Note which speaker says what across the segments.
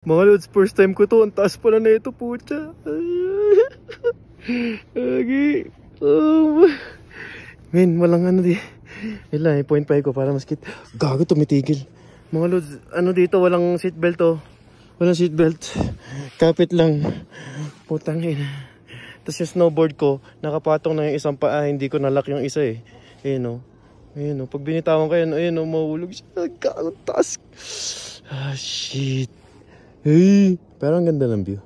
Speaker 1: Mga lods, first time ko to. Ang taas pala na ito, pucha. Okay. Men, walang ano di. Ilan, 0.5 ko para mas kit. Gago, tumitigil. Mga lods, ano dito, walang seatbelt to. Walang seatbelt. Kapit lang. Putang ina. Tapos yung snowboard ko, nakapatong na yung isang paa. Hindi ko nalock yung isa eh. Ayun o. Ayun o. Pag binitawan ko yan, ayun o, mahulog siya. Gago, taas. Ah, shit. Hey, pero ang ganda ng view.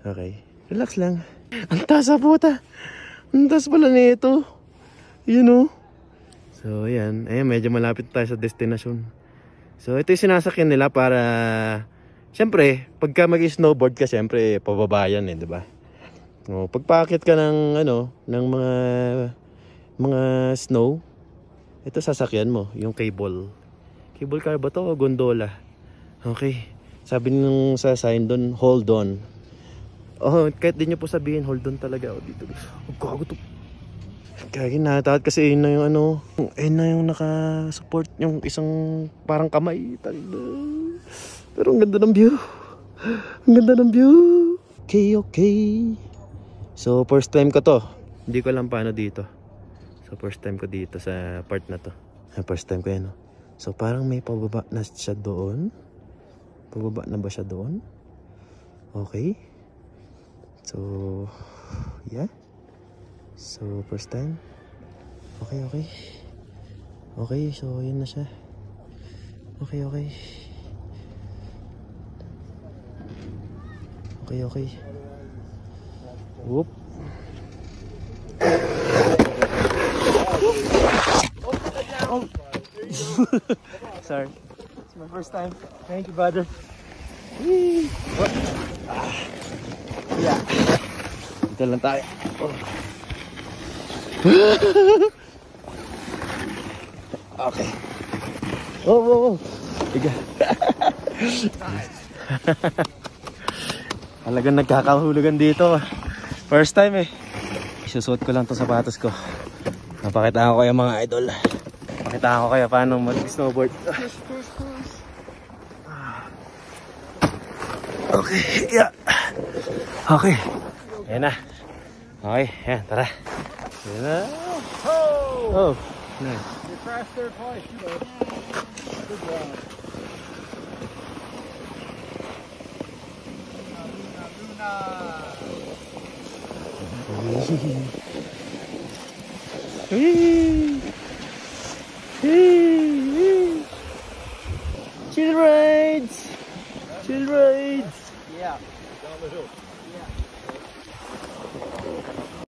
Speaker 1: Okay, relax lang. Ang taas sa puta. Ang taas pala nito. Yun o. So ayan, ayan, medyo malapit tayo sa destination. So ito yung sinasakyan nila para, syempre, pagka mag-snowboard ka, syempre, pababayan eh, diba? O, pagpakit ka ng, ano, ng mga snow, ito sasakyan mo, yung cable. Cable car ba to o gondola? Okay. Sabi nung sa sign doon, hold on. Oh, kahit di nyo po sabihin, hold on talaga. Oh, dito. Oh, gago to. Kaya natakot kasi yun na yung ano. Ayun na yung naka-support yung isang parang kamay. Pero ang ganda ng view. Ang ganda ng view. Okay, okay. So, first time ko to. Hindi ko alam paano dito. So, first time ko dito sa part na to. First time ko yan. So, parang may pababa na siya doon. Pababa na ba siya doon? Okay. So, yeah. So, first time. Okay, okay. Okay, so yun na siya. Okay, okay. Okay, okay. Whoop. Oh. Sorry. My first time. Thank you, brother. Yeah. Dito lang tayo. Oh. Okay. Oh, oh, oh. Tiga. Talagang nagkakahulugan dito. First time eh. Isusuot ko lang itong sapatos ko. Napakitaan ko kayo mga idol. Napakitaan ko kayo paano mag-snowboard. Okay, yeah. Okay. Ayan na. Okay, ayan, tara. Ayan na. Oh, nice. You crashed there twice, you know. Good job. Chill rides. Chill rides. Yeah. Down the hill.